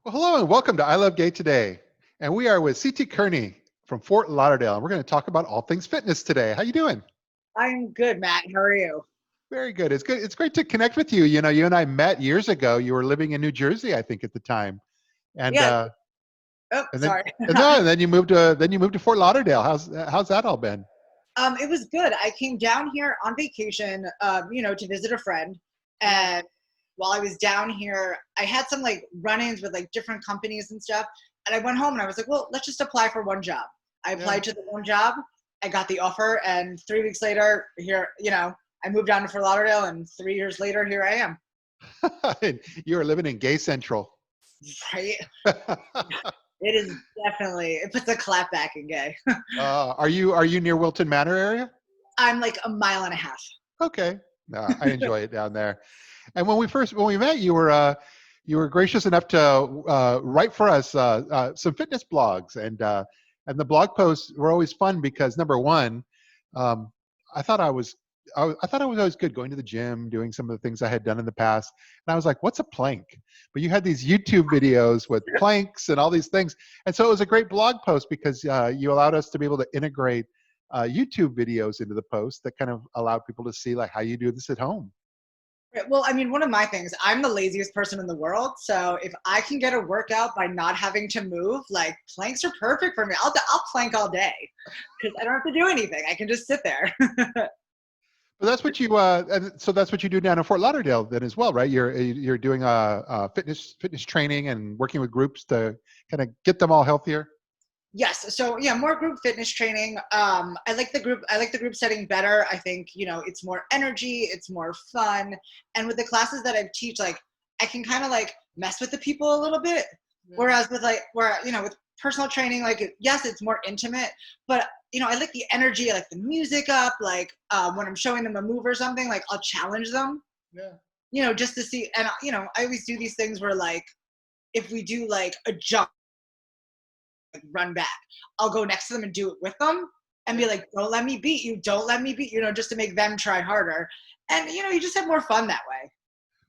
Well, hello and welcome to I Love Gay today. And we are with CT Kerney from Fort Lauderdale. And we're going to talk about all things fitness today. How you doing? I'm good, Matt. How are you? Very good. It's good. It's great to connect with you. You and I met years ago. You were living in New Jersey, I think, at the time. And Yeah. Oh, and then sorry. and no, and then you moved to Fort Lauderdale. How's that all been? It was good. I came down here on vacation, to visit a friend. Yeah. And while I was down here, I had some like run-ins with like different companies and stuff. And I went home and I was like, well, let's just apply for one job. I Yeah. applied to the one job. I got the offer, and 3 weeks later, here, I moved down to Fort Lauderdale, and 3 years later, here I am. And you were living in Gay Central. Right? It is definitely, it puts a clap back in gay. Are you near Wilton Manor area? I'm like a mile and a half. Okay. No, I enjoy it down there. And when we met, you were gracious enough to write for us some fitness blogs, and the blog posts were always fun because number one, um, I thought I thought I was always good going to the gym, doing some of the things I had done in the past, and I was like, "What's a plank?" But you had these YouTube videos with planks and all these things, and so it was a great blog post because you allowed us to be able to integrate YouTube videos into the post that kind of allowed people to see like how you do this at home. Right. Well, I mean, one of my things, I'm the laziest person in the world. So if I can get a workout by not having to move, like planks are perfect for me. I'll plank all day because I don't have to do anything. I can just sit there. But that's what and so that's what you do down in Fort Lauderdale then as well, right? You're doing fitness training and working with groups to kind of get them all healthier. Yes. So yeah, more group fitness training. I like the group setting better. I think, it's more energy, it's more fun. And with the classes that I teach, like I can kind of like mess with the people a little bit. Yeah. Whereas with personal training, like yes, it's more intimate, but I like the energy, I like the music up, like when I'm showing them a move or something, like I'll challenge them, Yeah. just to see. And I always do these things where like if we do like a jump, like run back, I'll go next to them and do it with them and be Yeah. like, don't let me beat you, don't let me beat just to make them try harder. And you just have more fun that way.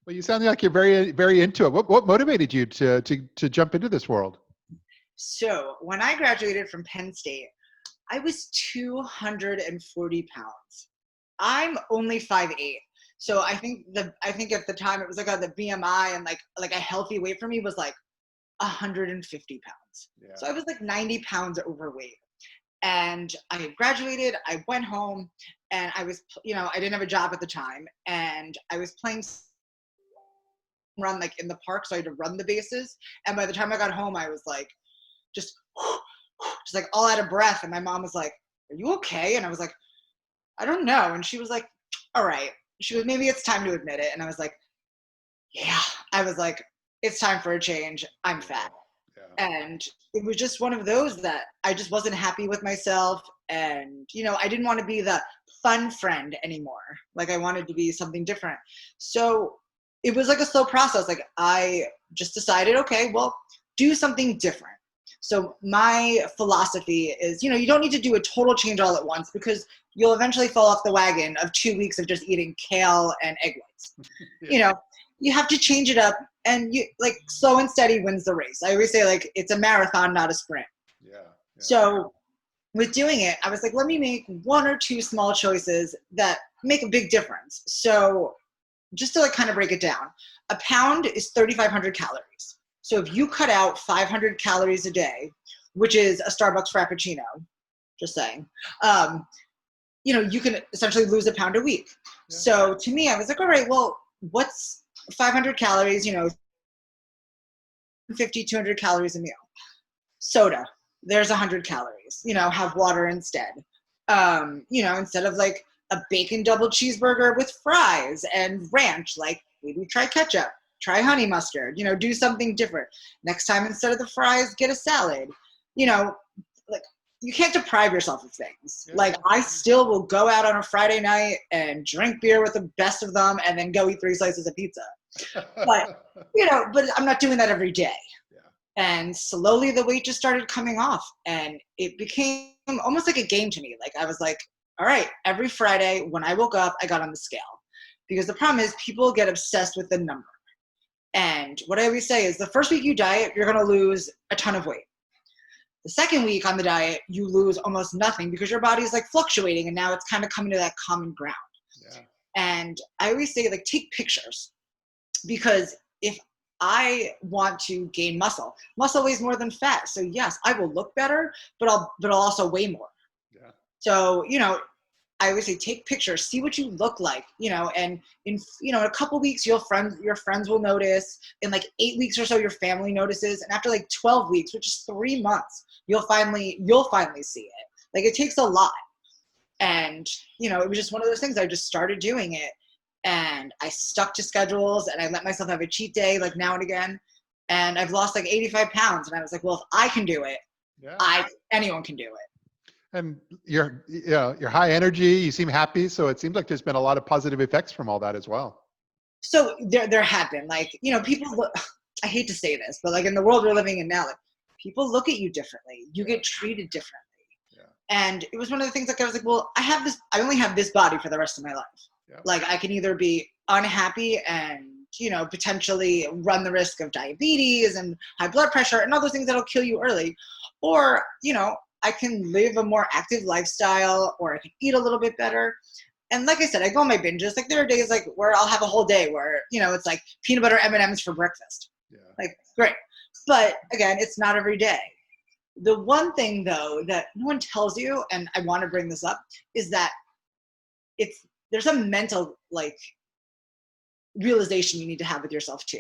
Well, you sound like you're very very into it. What motivated you to jump into this world? So when I graduated from Penn State, I was 240 pounds. I'm only 5'8". So I think at the time it was like the BMI and like a healthy weight for me was like 150 pounds. Yeah. So I was like 90 pounds overweight. And I had graduated, I went home, and I didn't have a job at the time, and I was playing run like in the park, so I had to run the bases. And by the time I got home, I was like just just like all out of breath. And my mom was like, "Are you okay?" And I was like, "I don't know." And she was like, "All right." She was, "Maybe it's time to admit it." And I was like, "Yeah." I was like, "It's time for a change. I'm Yeah. fat." Yeah. And it was just one of those that I just wasn't happy with myself. And I didn't want to be the fun friend anymore. Like I wanted to be something different. So it was like a slow process. Like I just decided, okay, well, do something different. So my philosophy is, you don't need to do a total change all at once because you'll eventually fall off the wagon of 2 weeks of just eating kale and egg whites. Yeah. you know you have to change it up, and you like slow and steady wins the race. I always say like it's a marathon, not a sprint. Yeah. Yeah. So with doing it, I was like, let me make one or two small choices that make a big difference. So just to like kind of break it down, a pound is 3,500 calories. So if you cut out 500 calories a day, which is a Starbucks Frappuccino, just saying, you can essentially lose a pound a week. Yeah. So to me, I was like, all right, well, what's 500 calories, 50, 200 calories a meal. Soda, there's 100 calories, have water instead. Instead of like a bacon double cheeseburger with fries and ranch, like maybe try ketchup, try honey mustard, do something different. Next time, instead of the fries, get a salad. Like you can't deprive yourself of things. Yeah. Like I still will go out on a Friday night and drink beer with the best of them and then go eat 3 slices of pizza. But, but I'm not doing that every day. Yeah. And slowly the weight just started coming off, and it became almost like a game to me. Like I was like, all right, every Friday when I woke up, I got on the scale, because the problem is people get obsessed with the number. And what I always say is the first week you diet, you're going to lose a ton of weight. The second week on the diet, you lose almost nothing because your body is like fluctuating and now it's kind of coming to that common ground. Yeah. And I always say, like, take pictures, because if I want to gain muscle weighs more than fat. So yes, I will look better, but I'll also weigh more. Yeah. So, I always say, take pictures, see what you look like, and in a couple weeks, your friends will notice. In like 8 weeks or so, your family notices. And after like 12 weeks, which is 3 months, you'll finally see it. Like, it takes a lot. And, it was just one of those things. I just started doing it, and I stuck to schedules, and I let myself have a cheat day like now and again. And I've lost like 85 pounds. And I was like, well, if I can do it, Yeah. anyone can do it. And you're high energy. You seem happy. So it seems like there's been a lot of positive effects from all that as well. So there have been, like, people look, I hate to say this, but like in the world we're living in now, like, people look at you differently. You get treated differently. Yeah. And it was one of the things, like, I was like, well, I only have this body for the rest of my life. Yeah. Like, I can either be unhappy and, potentially run the risk of diabetes and high blood pressure and all those things that'll kill you early. Or, I can live a more active lifestyle, or I can eat a little bit better. And like I said, I go on my binges. Like, there are days like where I'll have a whole day where, it's like peanut butter M&Ms for breakfast. Yeah. Like, great. But again, it's not every day. The one thing though that no one tells you, and I want to bring this up, is that there's a mental, like, realization you need to have with yourself too.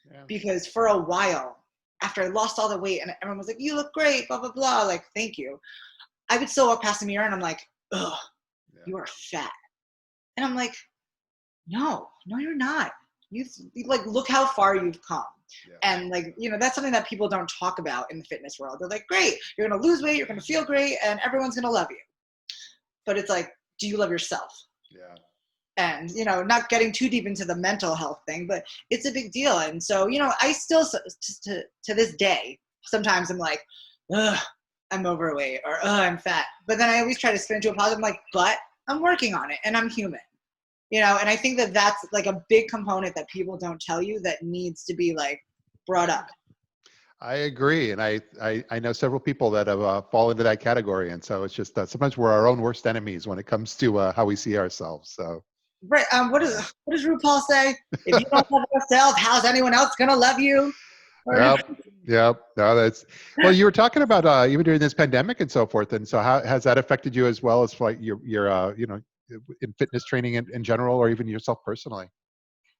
Yeah. Because for a while, after I lost all the weight and everyone was like, you look great, blah, blah, blah, like, thank you, I would still walk past the mirror and I'm like, ugh, you are fat. And I'm like, no, you're not. You like, look how far you've come. Yeah. And like, that's something that people don't talk about in the fitness world. They're like, great, you're going to lose weight, you're going to feel great, and everyone's going to love you. But it's like, do you love yourself? Yeah. And, not getting too deep into the mental health thing, but it's a big deal. And so, I still, to this day, sometimes I'm like, ugh, I'm overweight, or ugh, I'm fat. But then I always try to spin into a positive. I'm like, but I'm working on it and I'm human, and I think that that's like a big component that people don't tell you that needs to be like brought up. I agree. And I know several people that have fall into that category. And so it's just that sometimes we're our own worst enemies when it comes to how we see ourselves. So. Right. What does RuPaul say? If you don't love yourself, how's anyone else going to love you? Yep. No, well, you were talking about even during this pandemic and so forth. And so how has that affected you as well as like your in fitness training in general, or even yourself personally?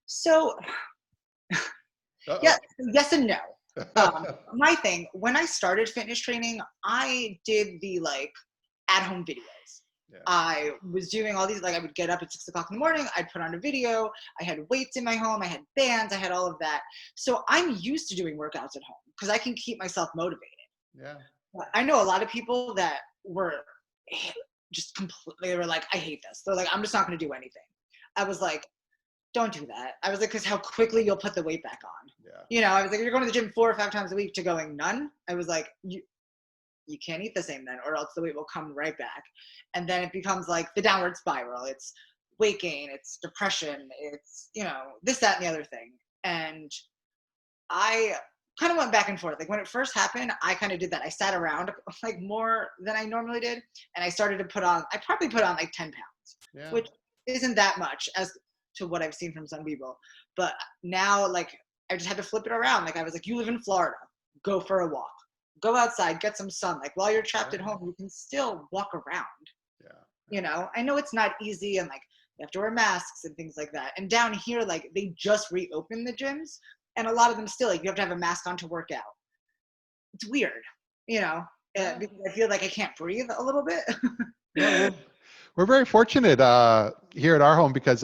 So, yeah, yes and no. My thing, when I started fitness training, I did the like at-home videos. Yeah. I was doing all these, like, I would get up at 6 o'clock in the morning, I'd put on a video, I had weights in my home, I had bands, I had all of that. So I'm used to doing workouts at home because I can keep myself motivated. Yeah. I know a lot of people that were just completely, they were like, I hate this. They're like, I'm just not going to do anything. I was like, don't do that. I was like, because how quickly you'll put the weight back on. Yeah. I was like, you're going to the gym 4 or 5 times a week to going none. I was like, you can't eat the same then, or else the weight will come right back. And then it becomes like the downward spiral. It's weight gain, it's depression, it's, this, that, and the other thing. And I kind of went back and forth. Like, when it first happened, I kind of did that. I sat around like more than I normally did. And I started to I probably put on like 10 pounds, which isn't that much as to what I've seen from some people. But now, like, I just had to flip it around. Like, I was like, you live in Florida, go for a walk. Go outside, get some sun. Like, while you're trapped at home, you can still walk around. Yeah. I know it's not easy, and like, you have to wear masks and things like that. And down here, like, they just reopened the gyms, and a lot of them still, like, you have to have a mask on to work out. It's weird, because I feel like I can't breathe a little bit. Yeah, we're very fortunate here at our home because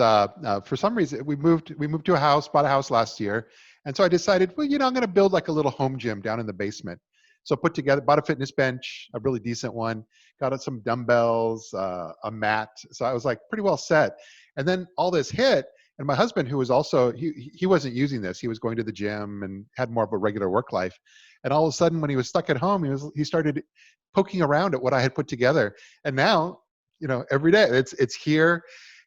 for some reason we moved to a house, bought a house last year. And so I decided, well, I'm going to build like a little home gym down in the basement. So bought a fitness bench, a really decent one, got some dumbbells, a mat. So I was like pretty well set. And then all this hit, and my husband, who was also, he wasn't using this. He was going to the gym and had more of a regular work life. And all of a sudden, when he was stuck at home, he started poking around at what I had put together. And now, every day it's here.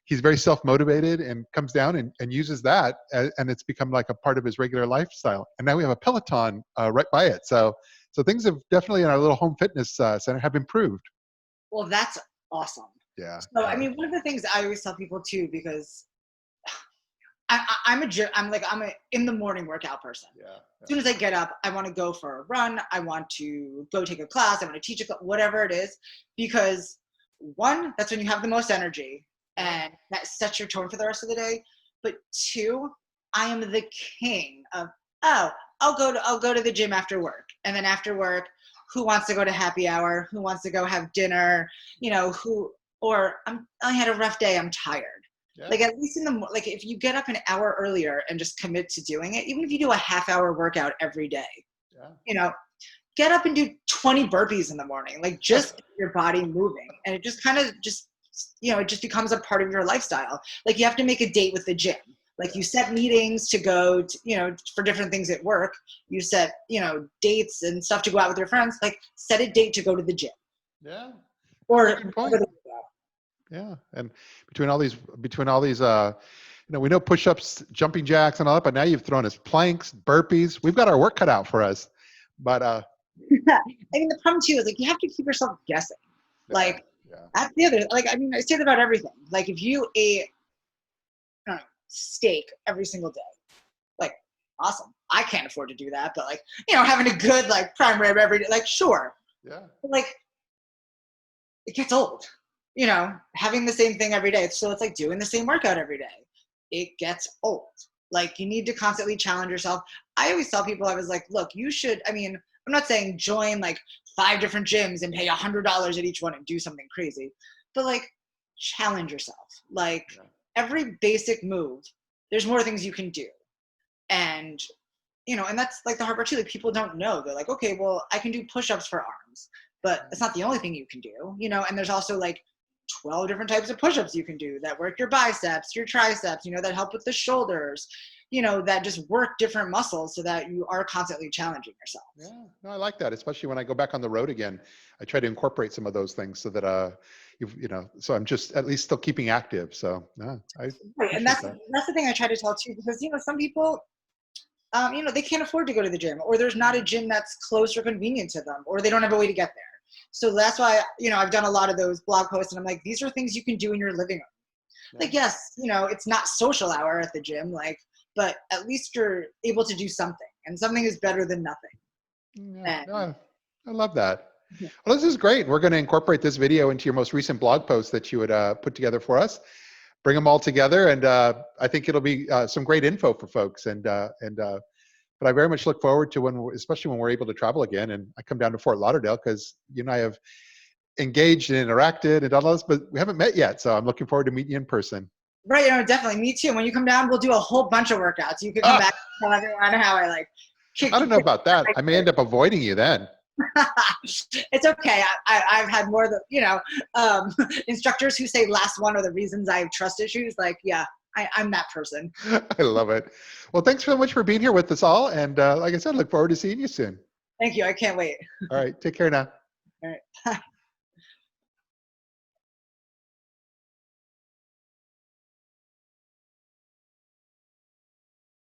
he's very self-motivated and comes down and uses that, and it's become like a part of his regular lifestyle. And now we have a Peloton right by it. So things have definitely in our little home fitness center have improved. Well, that's awesome. Yeah. So, I Yeah. mean, one of the things I always tell people too, because I'm a in the morning workout person. Yeah. As soon as I get up, I want to go for a run. I want to go take a class. I want to teach a class, whatever it is, because one, that's when you have the most energy, and that sets your tone for the rest of the day. But two, I am the king of, oh, I'll go to the gym after work, and then after work, who wants to go to happy hour? Who wants to go have dinner? I had a rough day. I'm tired. Yeah. Like, at least like, if you get up an hour earlier and just commit to doing it, even if you do a half-hour workout every day, get up and do 20 burpees in the morning. Like, just get your body moving, and it just kind of it just becomes a part of your lifestyle. Like, you have to make a date with the gym. Like, you set meetings to go to, for different things at work. You set, dates and stuff to go out with your friends. Like, set a date to go to the gym. Yeah. Or Good point. Yeah, and between all these, we know push-ups, jumping jacks, and all that, but now you've thrown us planks, burpees. We've got our work cut out for us. But I mean, the problem too is, like, you have to keep yourself guessing. Like, that's the other. Like, I mean, I say that about everything. Like, if you ate, I don't know, steak every single day, like, awesome. I can't afford to do that, but, like, having a good, like, prime rib every day, like, sure. Yeah. But, like, it gets old. Having the same thing every day. So it's like doing the same workout every day. It gets old. Like, you need to constantly challenge yourself. I always tell people, I was like, look, you should, I mean, I'm not saying join like 5 different gyms and pay $100 at each one and do something crazy, but, like, challenge yourself. Like, every basic move, there's more things you can do. And, and that's like the hard part too. Like, people don't know. They're like, okay, well, I can do push-ups for arms, but it's not the only thing you can do, and there's also like 12 different types of push-ups you can do that work your biceps, your triceps, that help with the shoulders, that just work different muscles so that you are constantly challenging yourself. Yeah, no, I like that, especially when I go back on the road again. I try to incorporate some of those things so that so I'm just at least still keeping active. So right. And that's the thing I try to tell too, because some people, they can't afford to go to the gym, or there's not a gym that's close or convenient to them, or they don't have a way to get there. So that's why, I've done a lot of those blog posts, and I'm like, these are things you can do in your living room. Yeah. Like, yes, it's not social hour at the gym, like, but at least you're able to do something, and something is better than nothing. Yeah, I love that. Well, this is great. We're going to incorporate this video into your most recent blog post that you would put together for us. Bring them all together, and I think it'll be some great info for folks. But I very much look forward to especially when we're able to travel again, and I come down to Fort Lauderdale, because you and I have engaged and interacted and done all this, but we haven't met yet. So I'm looking forward to meeting you in person. Right, definitely. Me too. When you come down, we'll do a whole bunch of workouts. You can come back and tell everyone how I like. I don't know about that. I may end up avoiding you then. It's okay. I've had more than instructors who say last one are the reasons I have trust issues. Like, yeah. I'm that person. I love it. Well, thanks so much for being here with us all. And like I said, look forward to seeing you soon. Thank you. I can't wait. All right. Take care now. All right. Bye.